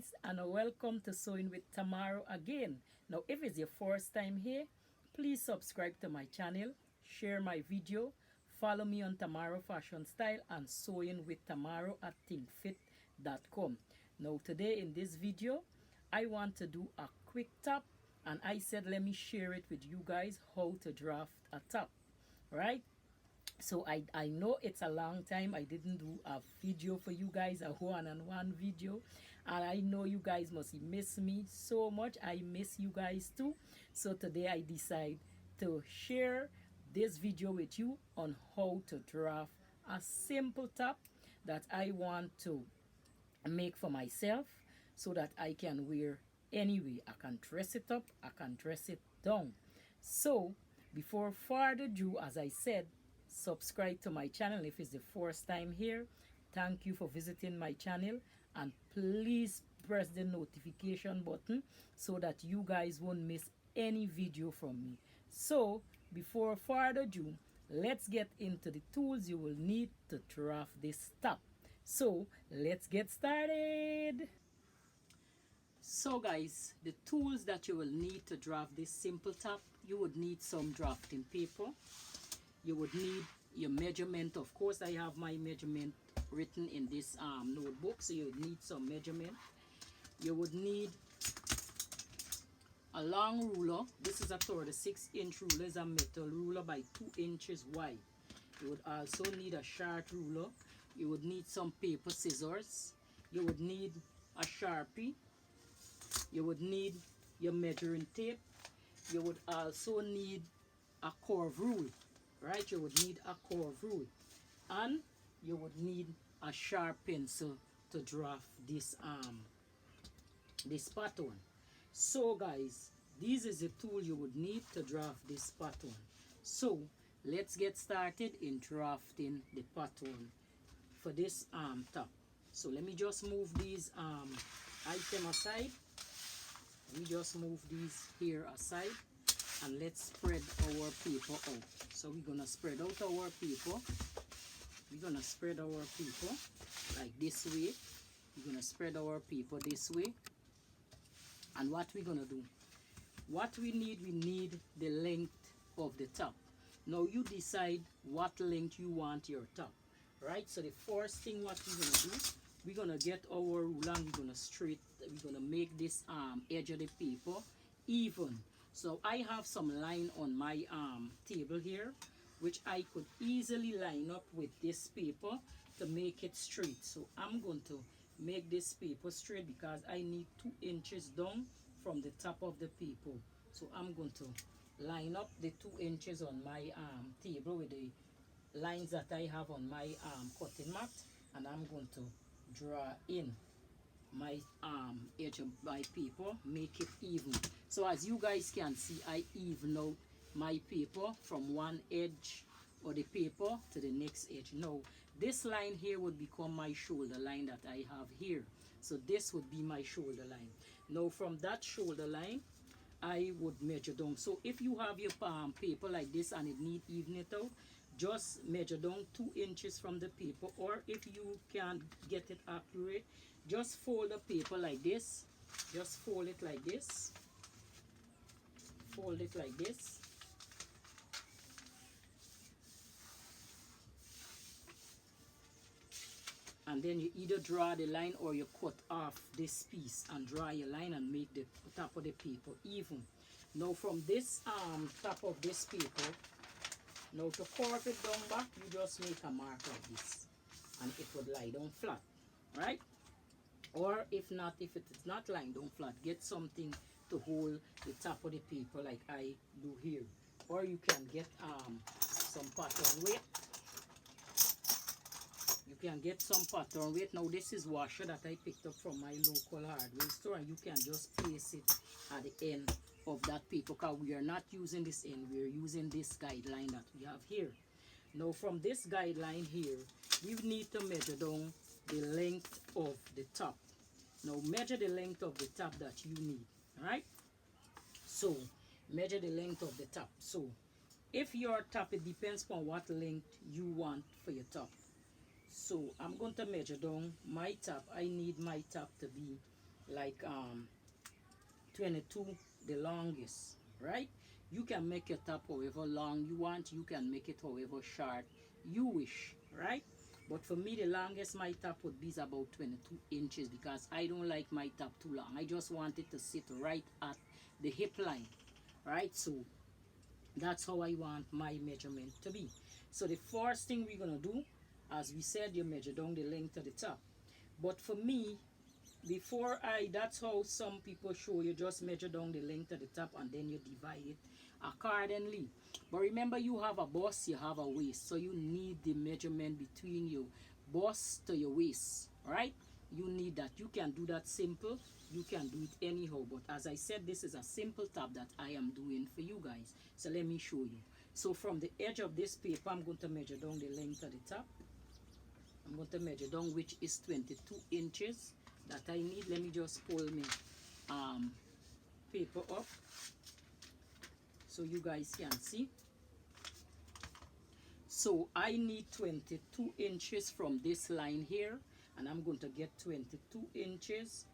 guys, and welcome to Sewing with Tomorrow again. Now, if it's your first time here, please subscribe to my channel, share my video, follow me on Tomorrow Fashion Style and Sewing with Tomorrow at thinkfit.com. Now, today in this video, I want to do a quick top, and I said let me share it with you guys how to draft a top, right? So I know it's a long time I didn't do a video for you guys, a one-on-one video, and I know you guys must miss me so much. I miss you guys too. So today I decide to share this video with you on how to draft a simple top that I want to make for myself so that I can wear anyway. I can dress it up, I can dress it down. So before further ado, as I said, subscribe to my channel if it's the first time here. Thank you for visiting my channel, and please press the notification button so that you guys won't miss any video from me. So before further ado, let's get into the tools you will need to draft this top. So let's get started. So guys, the tools that you will need to draft this simple top: you would need some drafting paper, you would need your measurement. Of course, I have my measurement written in this notebook, so you would need some measurement. You would need a long ruler. This is a 36-inch ruler. It's a metal ruler by 2 inches wide. You would also need a short ruler. You would need some paper scissors. You would need a Sharpie. You would need your measuring tape. You would also need a curve rule. Right, you would need a curve rule, and you would need a sharp pencil to draft this pattern. So guys, this is the tool you would need to draft this pattern. So let's get started in drafting the pattern for this top. So let me just move these items aside. Let me just move these here aside, and let's spread our paper out. So we're gonna spread out our paper. We're gonna spread our paper like this way. We're gonna spread our paper this way. And what we're gonna do, what we need the length of the top. Now you decide what length you want your top, right? So the first thing what we're gonna do, we're gonna get our ruler and we're gonna make this edge of the paper even. So I have some line on my table here, which I could easily line up with this paper to make it straight. So I'm going to make this paper straight because I need 2 inches down from the top of the paper. So I'm going to line up the 2 inches on my table with the lines that I have on my cutting mat, and I'm going to draw in my edge of my paper, make it even. So as you guys can see, I even out my paper from one edge of the paper to the next edge. Now this line here would become my shoulder line that I have here. So this would be my shoulder line. Now from that shoulder line, I would measure down. So if you have your paper like this and it need even it out, just measure down 2 inches from the paper, or if you can't get it accurate, just fold the paper like this. Just fold it like this. Fold it like this. And then you either draw the line or you cut off this piece and draw your line and make the top of the paper even. Now from this top of this paper, now to curve it down back, you just make a mark like this, and it would lie down flat, right? Or if not, if it is not lying down flat, get something to hold the top of the paper like I do here. Or you can get some pattern weight. You can get some pattern weight. Now this is washer that I picked up from my local hardware store, and you can just place it at the end of that paper, because we are not using this end, we are using this guideline that we have here. Now from this guideline here, we need to measure down the length of the top. Now measure the length of the top that you need, right? So measure the length of the top. So if your top, it depends on what length you want for your top. So I'm going to measure down my top. I need my top to be like 22 the longest, right? You can make your top however long you want, you can make it however short you wish, right? But for me, the longest my top would be is about 22 inches, because I don't like my top too long. I just want it to sit right at the hip line, right? So that's how I want my measurement to be. So the first thing we're gonna do, as we said, you measure down the length of the top. But for me, that's how some people show you, just measure down the length of the top and then you divide it accordingly. But remember, you have a bust, you have a waist, so you need the measurement between your bust to your waist, right? You need that. You can do that simple, you can do it anyhow, but as I said, this is a simple top that I am doing for you guys. So let me show you. So from the edge of this paper, I'm going to measure down the length of the top. I'm going to measure down, which is 22 inches that I need. Let me just pull my paper up so you guys can see. So I need 22 inches from this line here, and I'm going to get 22 inches,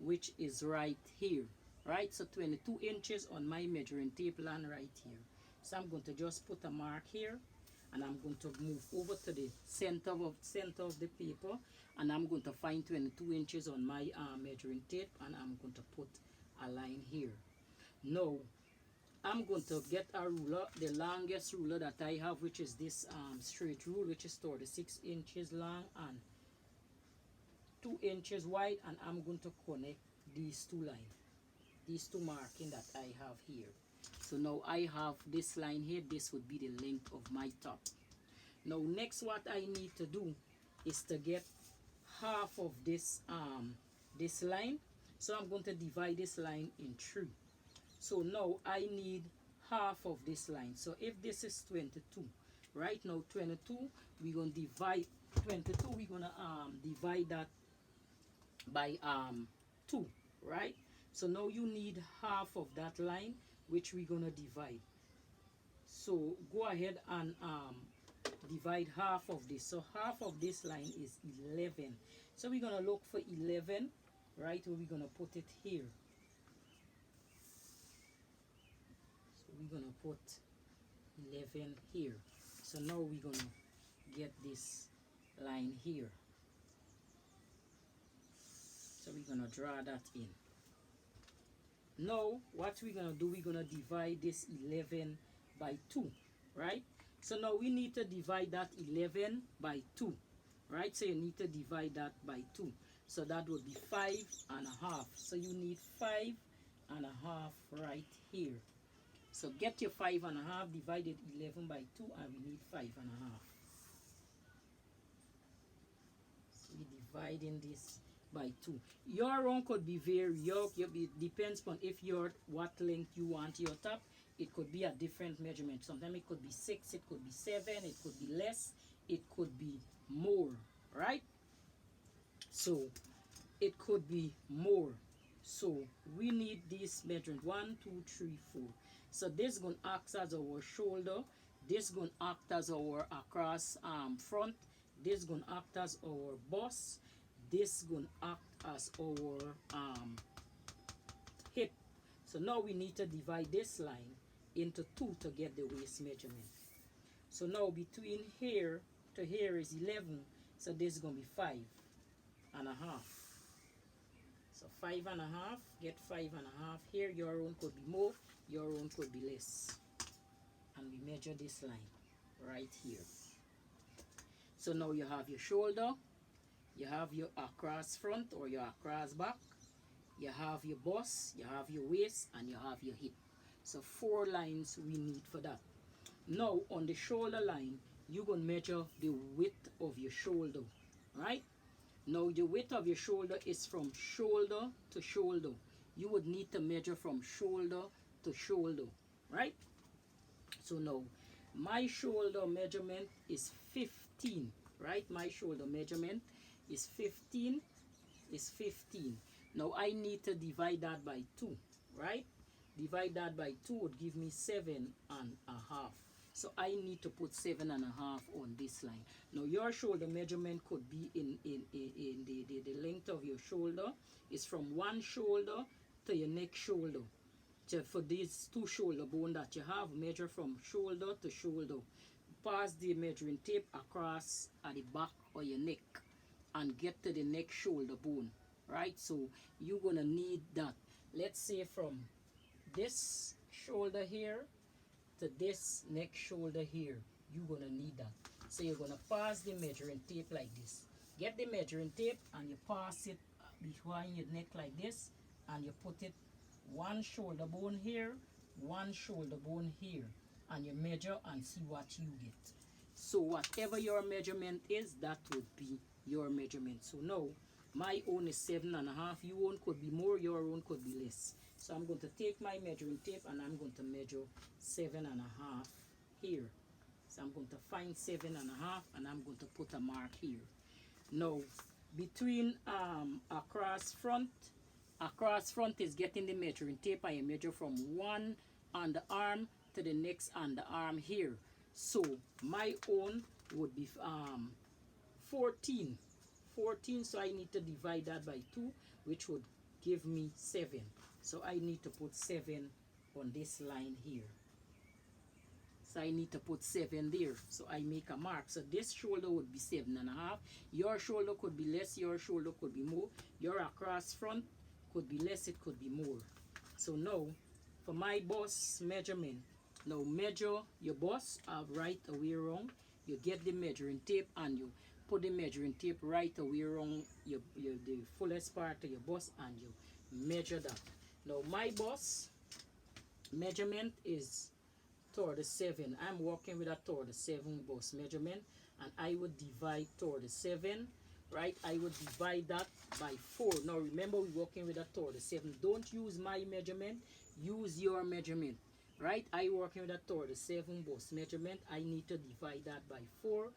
which is right here, right? So 22 inches on my measuring tape line right here. So I'm going to just put a mark here, and I'm going to move over to the center of the paper, and I'm going to find 22 inches on my measuring tape, and I'm going to put a line here. Now I'm going to get a ruler, the longest ruler that I have, which is this straight rule, which is 36 inches long and 2 inches wide, and I'm going to connect these two lines, these two marking that I have here. So now I have this line here, this would be the length of my top. Now next, what I need to do is to get half of this this line. So I'm going to divide this line in 3. So now I need half of this line. So if this is 22, right now 22, we're going to divide 22, we're going to divide that by 2, right? So now you need half of that line, which we're going to divide. So go ahead and divide half of this. So half of this line is 11. So we're going to look for 11, right? We're going to put it here. So we're going to put 11 here. So now we're going to get this line here. So we're going to draw that in. Now what we're going to do, we're going to divide this 11 by 2, right? So now we need to divide that 11 by 2, right? So you need to divide that by 2. So that would be 5.5. So you need 5.5 right here. So get your 5.5, divided 11 by 2, and we need 5.5. So we're dividing this by 2. Your own could be very it depends on if you're what length you want your top. It could be a different measurement. Sometimes it could be 6, it could be 7, it could be less, it could be more, right? So it could be more. So we need this measurement 1, 2, 3, 4. So this is going to act as our shoulder, this is going to act as our across front, this is going to act as our bust, this is going to act as our hip. So now we need to divide this line into 2 to get the waist measurement. So now between here to here is 11, so this is going to be 5.5. So 5.5, get 5.5 here. Your own could be more, your own could be less. And we measure this line right here. So now you have your shoulder, you have your across front or your across back, you have your bust, you have your waist, and you have your hip. So 4 lines we need for that. Now on the shoulder line, you're going to measure the width of your shoulder, right? Now the width of your shoulder is from shoulder to shoulder. You would need to measure from shoulder to shoulder, right? So now my shoulder measurement is 15, right? My shoulder measurement is 15, Now I need to divide that by 2, right? Divide that by 2 would give me 7.5. So I need to put 7.5 on this line. Now your shoulder measurement could be in the length of your shoulder is from one shoulder to your next shoulder. So for these two shoulder bone that you have, measure from shoulder to shoulder. Pass the measuring tape across at the back of your neck and get to the next shoulder bone, right? So you're gonna need that. Let's say from this shoulder here to this next shoulder here, you're gonna need that. So you're gonna pass the measuring tape like this. Get the measuring tape and you pass it behind your neck like this, and you put it one shoulder bone here, one shoulder bone here, and you measure and see what you get. So whatever your measurement is, that would be your measurement. So now my own is 7.5. Your own could be more, your own could be less. So I'm going to take my measuring tape and I'm going to measure 7.5 here. So I'm going to find 7.5 and I'm going to put a mark here. Now between across front is getting the measuring tape, and you measure from one underarm to the next underarm here. So my own would be 14, so I need to divide that by 2, which would give me 7. So I need to put 7 on this line here. So I need to put 7 there. So I make a mark. So this shoulder would be 7.5. Your shoulder could be less, your shoulder could be more. Your across front could be less, it could be more. So now for my bust measurement, now measure your bust right away around. You get the measuring tape and you put the measuring tape right away around the fullest part of your bust, and you measure that. Now my bust measurement is 37. I'm working with a 37 bust measurement, and I would divide 37, right? I would divide that by 4. Now remember, we're working with a 37. Don't use my measurement, use your measurement, right? I working with a 37 bust measurement. I need to divide that by 4,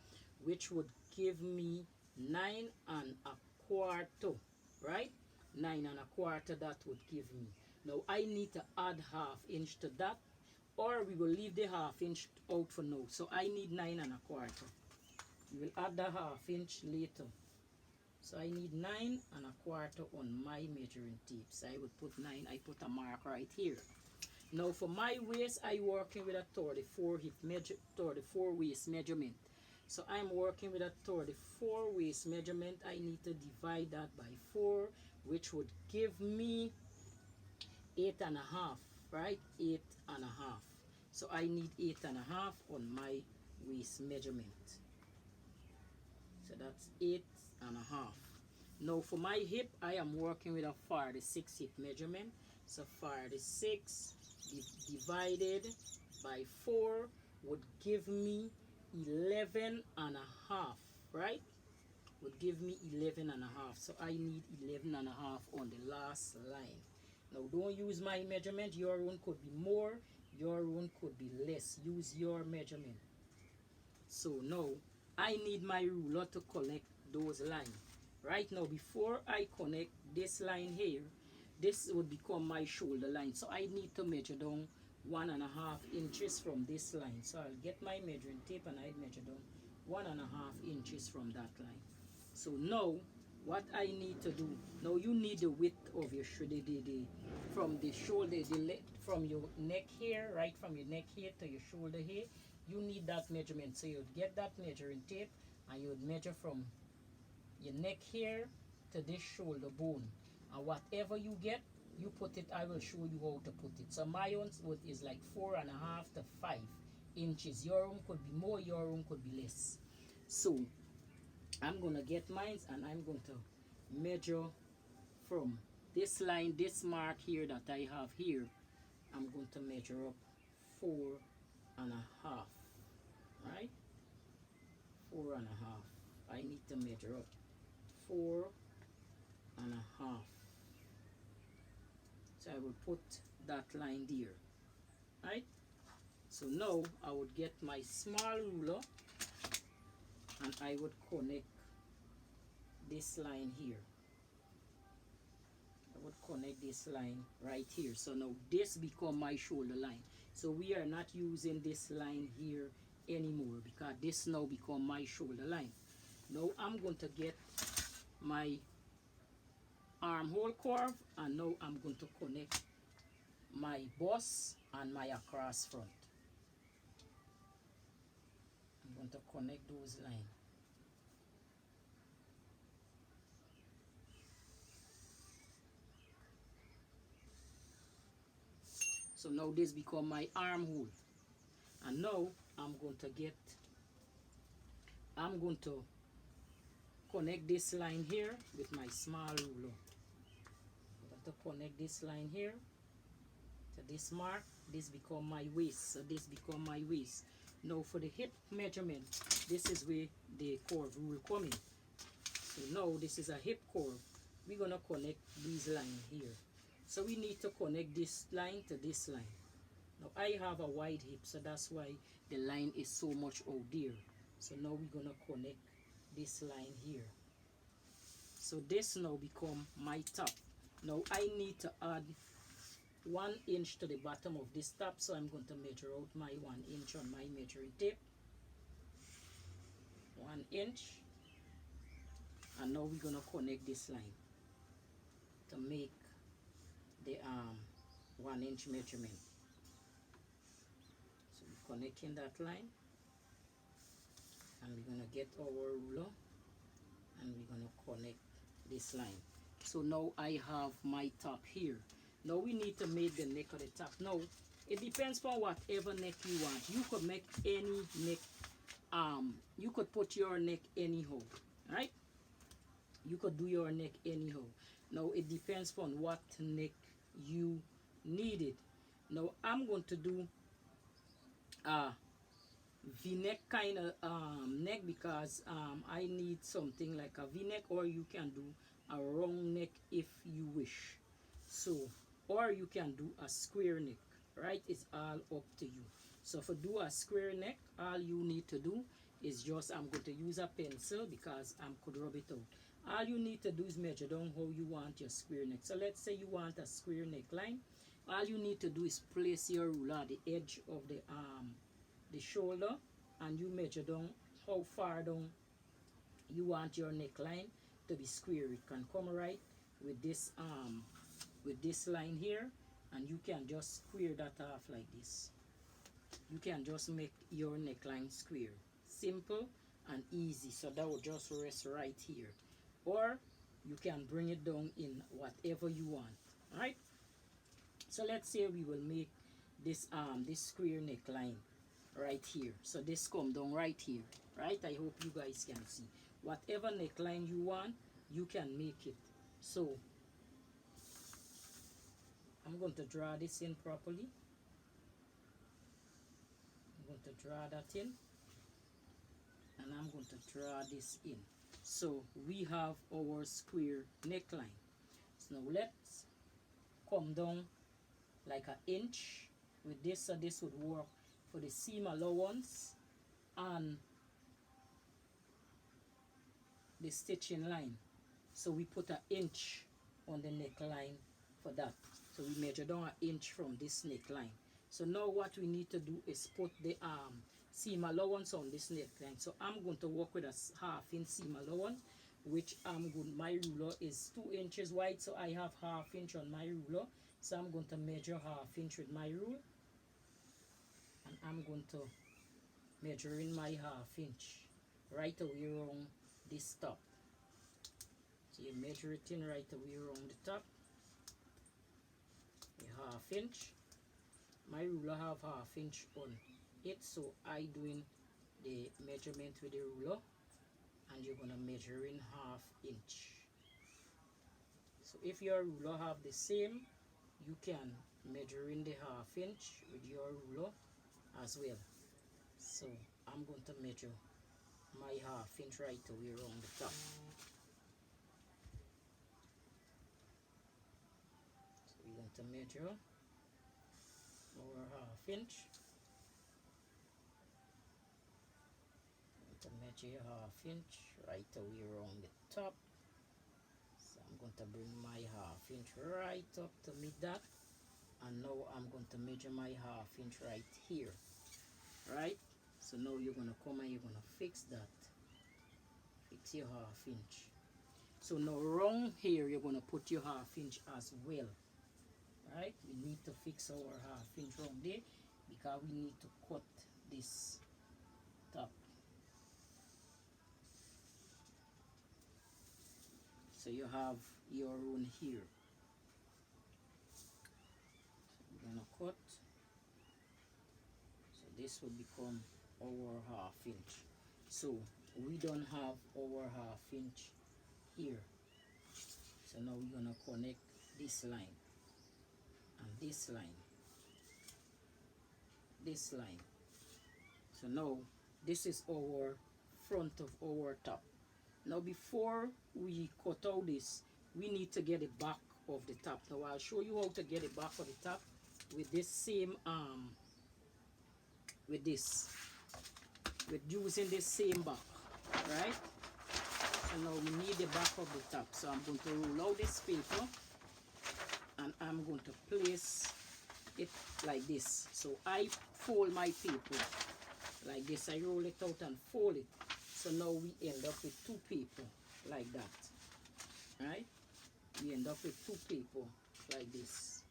which would give me 9.25, right? 9.25, that would give me. Now I need to add ½ inch to that, or we will leave the ½ inch out for now. So I need 9.25. We will add the ½ inch later. So I need 9.25 on my measuring tape. So I would put 9, I put a mark right here. Now for my waist, I working with a 34 waist measurement. So I'm working with a 34 waist measurement. I need to divide that by 4, which would give me 8.5, right? 8.5. So I need 8.5 on my waist measurement. So that's 8.5. Now for my hip, I am working with a 46 hip measurement. So 46 divided by 4 would give me 11.5, right? Would give me 11.5. So I need 11.5 on the last line. Now don't use my measurement. Your own could be more, your own could be less. Use your measurement. So now I need my ruler to connect those lines. Right now, before I connect this line here, this would become my shoulder line. So I need to measure down 1.5 inches from this line. So I'll get my measuring tape and I measure down 1.5 inches from that line. So now what I need to do, now you need the width of your shoulder, from the shoulder, from your neck here, right from your neck here to your shoulder here, you need that measurement. So you'd get that measuring tape and you would measure from your neck here to this shoulder bone, and whatever you get, you put it. I will show you how to put it. So my own is like 4.5 to 5 inches. Your own could be more, your own could be less. So I'm gonna get mine and I'm going to measure from this line, this mark here that I have here. I'm going to measure up 4.5, right? 4.5. I need to measure up 4.5. So I will put that line there, right? So now I would get my small ruler and I would connect this line here. I would connect this line right here. So now this become my shoulder line. So we are not using this line here anymore because this now become my shoulder line. Now I'm going to get my armhole curve, and now I'm going to connect my bust and my across front. I'm going to connect those lines. So now this become my armhole. And now I'm going to connect this line here with my small ruler. I'm going to connect this line here to this mark. This become my waist. So this become my waist. Now for the hip measurement, this is where the curve will come in. So now this is a hip curve. We're gonna connect these lines here. So we need to connect this line to this line. Now I have a wide hip, so that's why the line is so much out there. So now we're gonna connect this line here. So this now become my top. Now I need to add 1 inch to the bottom of this top, so I'm going to measure out my 1 inch on my measuring tape. 1 inch. And now we're going to connect this line to make the 1 inch measurement. So we're connecting that line, and we're going to get our ruler, and we're going to connect this line. So now I have my top here. Now we need to make the neck of the top. Now it depends on whatever neck you want. You could make any neck, you could put your neck anyhow, right? You could do your neck anyhow. Now it depends on what neck you needed. Now I'm going to do V-neck kind of neck because I need something like a V-neck, or you can do a round neck if you wish. So, or you can do a square neck, right? It's all up to you. So for do a square neck, all you need to do is just, I'm going to use a pencil because I could rub it out. All you need to do is measure down how you want your square neck. So let's say you want a square neckline. All you need to do is place your ruler at the edge of the shoulder, and you measure down how far down you want your neckline to be square. It can come right with this line here, and you can just square that off like this. You can just make your neckline square. Simple and easy. So that will just rest right here, or you can bring it down in whatever you want. All right, so let's say we will make this this square neckline right here. So this come down right here, right? I hope you guys can see. Whatever neckline you want, you can make it. So I'm going to draw this in properly. I'm going to draw that in, and I'm going to draw this in. So we have our square neckline. So now let's come down like an inch with this, so this would work for the seam allowance and the stitching line. So we put an inch on the neckline for that. So we measure down an inch from this neckline. So now what we need to do is put the seam allowance on this neckline. So I'm going to work with a 1/2 inch seam allowance, which my ruler is 2 inches wide, so I have 1/2 inch on my ruler. So I'm going to measure 1/2 inch with my rule, and I'm going to measure in my 1/2 inch right away around this top. So you measure it in right away around the top, a 1/2 inch. My ruler have 1/2 inch on it, so I doing the measurement with the ruler, and you're gonna measure in 1/2 inch. So if your ruler have the same, you can measure in the 1/2 inch with your ruler as well. So I'm going to measure my 1/2 inch right away around the top. So we're going to measure our 1/2 inch. To measure your 1/2 inch right away around the top. So I'm going to bring my 1/2 inch right up to meet that, and now I'm going to measure my 1/2 inch right here, right? So now you're going to come and you're going to fix that, fix your 1/2 inch. So now round here you're going to put your 1/2 inch as well, right? We need to fix our 1/2 inch round there because we need to cut this top. So you have your own here. So we're gonna cut. So this will become our 1/2 inch. So we don't have our 1/2 inch here. So now we're gonna connect this line and this line, this line. So now this is our front of our top. Now before we cut out this, we need to get the back of the top. Now I'll show you how to get the back of the top with this same with using this same back, right? So now we need the back of the top. So I'm going to roll out this paper and I'm going to place it like this. So I fold my paper like this. I roll it out and fold it. So now we end up with 2 paper like that, right? We end up with 2 paper like this.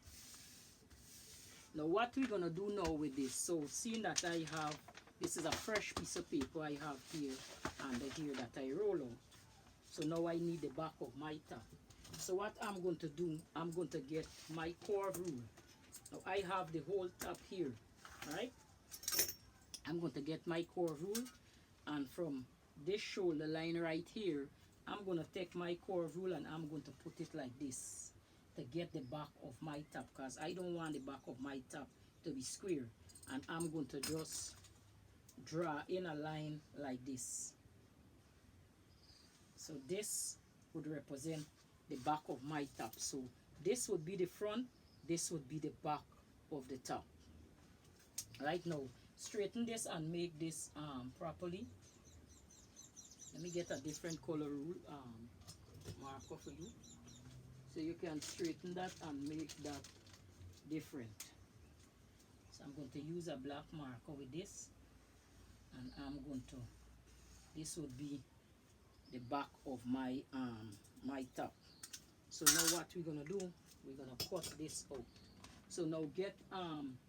Now what we're gonna do now with this, so seeing that I have, this is a fresh piece of paper I have here and here that I roll out. So now I need the back of my top. So what I'm going to do, I'm going to get my curve rule. Now I have the whole top here, right? I'm going to get my curve rule, and from this shoulder line right here, I'm going to take my curve rule and I'm going to put it like this to get the back of my top, because I don't want the back of my top to be square. And I'm going to just draw in a line like this. So this would represent the back of my top. So this would be the front, this would be the back of the top. Right now, straighten this and make this properly. Let me get a different color rule marker for you, so you can straighten that and make that different. So I'm going to use a black marker with this, and I'm going to, this would be the back of my my top. So now what we're gonna do, we're gonna cut this out. So now get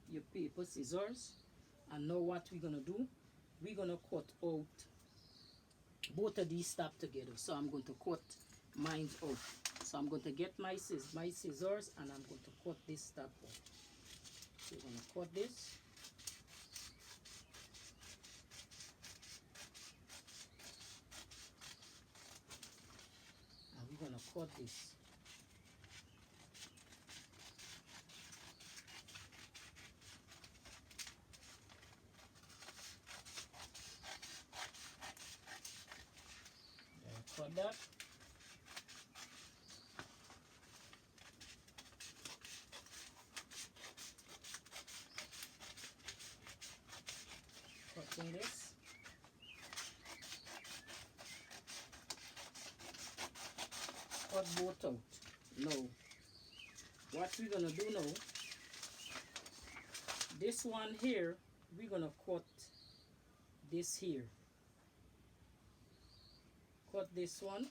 your paper scissors, and now what we're gonna do, we're gonna cut out both of these top together. So I'm going to cut mine out. So I'm going to get my scissors and I'm going to cut this top out. So we're going to cut this. And we're going to cut this. Cut that. Cutting this. Cut both out. Now, what we're gonna do now, this one here, we're gonna cut this here. Cut this one.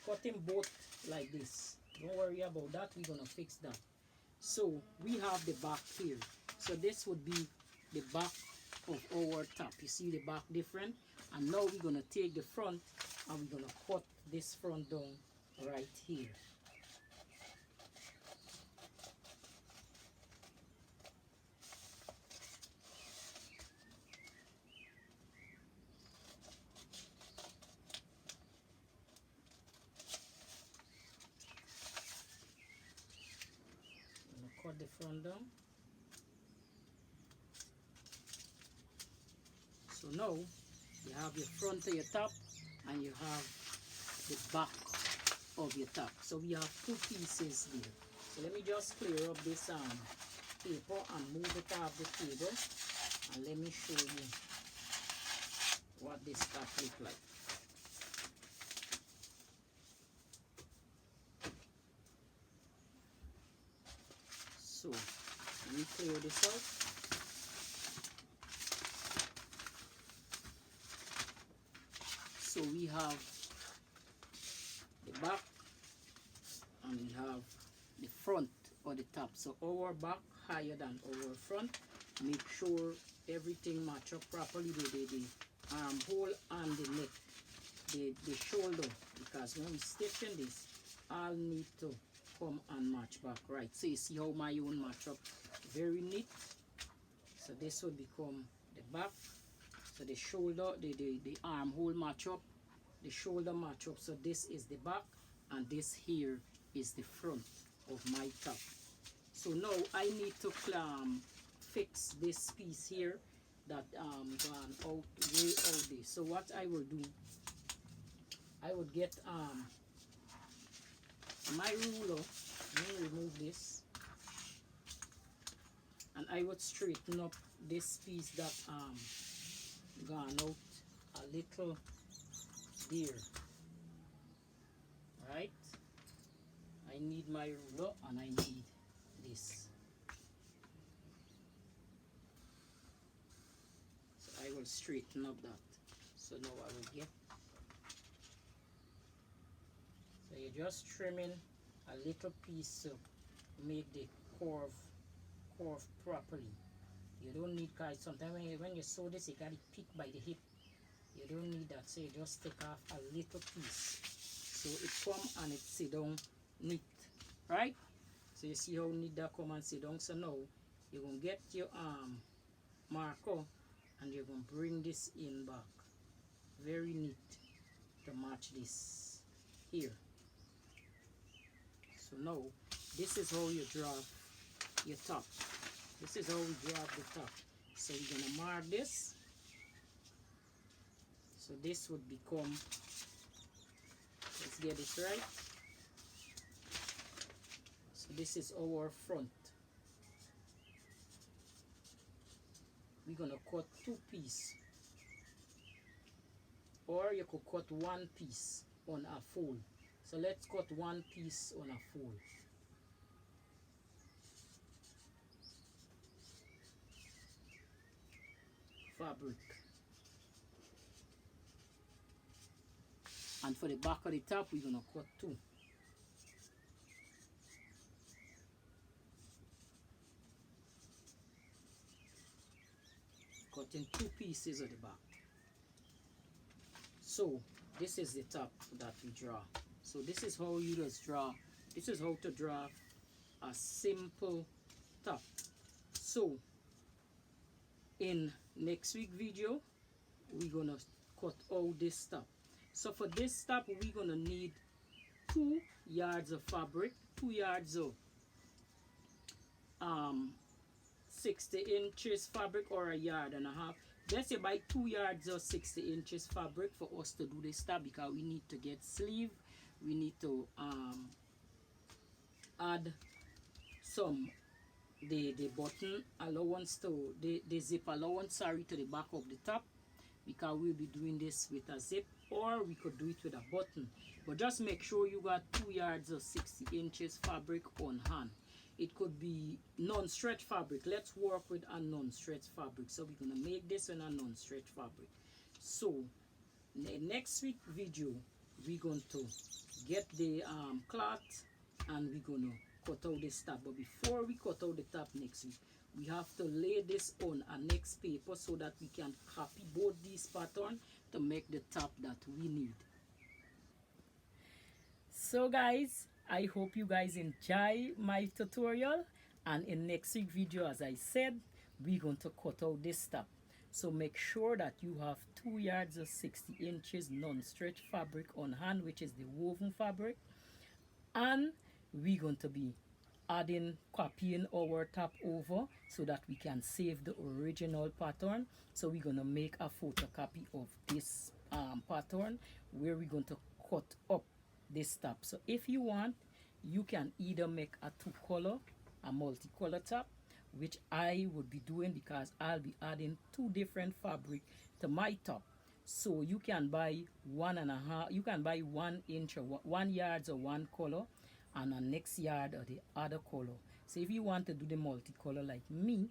Cut them both like this. Don't worry about that, we're gonna fix that. So we have the back here. So this would be the back of our top. You see the back different? And now we're gonna take the front and we're gonna cut this front down right here. Cut the front down. So now you have your front of your top and you have the back of your top. So we have 2 pieces there. So let me just clear up this paper and move it off the table, and let me show you what this top looks like. So let me clear this out. So we have the back and we have the front or the top. So our back higher than our front. Make sure everything match up properly, the armhole and the neck, the shoulder, because when we stitching this, all need to come and match back right. So you see how my own match up very neat. So this would become the back. So the shoulder, the armhole match up, the shoulder match up. So this is the back and this here is the front of my top. So now I need to fix this piece here that gone out way out there. So what I will do, I would get my ruler. Let me remove this, and I would straighten up this piece that gone out a little there. Right? I need my ruler and I need this. So I will straighten up that. So now I will get. So you're just trimming a little piece to make the curve properly. You don't need, guys, sometimes when you sew this, you got it picked by the hip. You don't need that, so you just take off a little piece. So it come and it sit down neat, right? So you see how neat that come and sit down. So now you're going to get your marker and you're going to bring this in back. Very neat to match this here. So now this is how you draw your top. This is how we draw the top. So we're going to mark this. So this would become, let's get this right. So this is our front. We're going to cut 2 pieces. Or you could cut 1 piece on a fold. So let's cut 1 piece on a fold. Fabric. And for the back of the top, we're going to cut 2. Cutting 2 pieces of the back. So this is the top that we draw. So this is how you just draw. This is how to draw a simple top. So in next week video, we're gonna cut out this top. So for this top, we're gonna need 2 yards of fabric, 2 yards of 60 inches fabric, or a yard and a half. Let's say buy 2 yards or 60 inches fabric for us to do this top, because we need to get sleeve. We need to add some the button allowance to the zip allowance, sorry, to the back of the top, because we'll be doing this with a zip, or we could do it with a button. But just make sure you got 2 yards or 60 inches fabric on hand. It could be non-stretch fabric. Let's work with a non-stretch fabric. So we're going to make this in a non-stretch fabric. So next week video, we're going to get the cloth and we're going to cut out this top. But before we cut out the top next week, we have to lay this on a next paper so that we can copy both these patterns to make the top that we need. So guys, I hope you guys enjoy my tutorial, and in next week video, as I said, we're going to cut out this top. So make sure that you have 2 yards or 60 inches non-stretch fabric on hand, which is the woven fabric, and we're going to be copying our top over so that we can save the original pattern. So we're going to make a photocopy of this pattern where we're going to cut up this top. So if you want, you can either make a 2-color, a multicolor top, which I would be doing because I'll be adding 2 different fabric to my top. So you can buy 1.5, you can buy 1 inch or 1 yard or 1 color, and a next yard or the other color. So if you want to do the multicolor like me,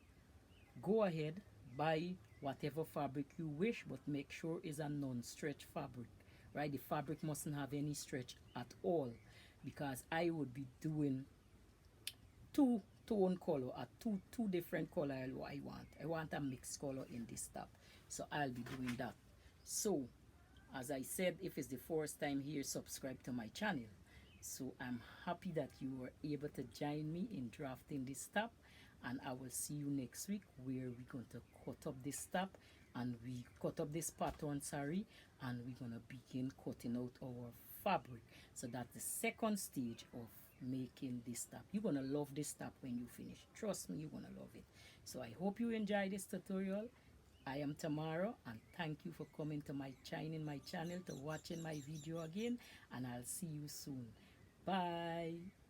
go ahead, buy whatever fabric you wish, but make sure it's a non-stretch fabric, right? The fabric mustn't have any stretch at all, because I would be doing two tone color, or two different color. I want a mixed color in this top, so I'll be doing that. So as I said, if it's the first time here, subscribe to my channel. So I'm happy that you were able to join me in drafting this top, and I will see you next week where we're going to cut up this top, and we cut up this pattern, sorry, and we're going to begin cutting out our fabric. So that's the second stage of making this top. You're going to love this top when you finish. Trust me, you're going to love it. So I hope you enjoy this tutorial. I am Tamara, and thank you for coming to my channel to watching my video again, and I'll see you soon. Bye.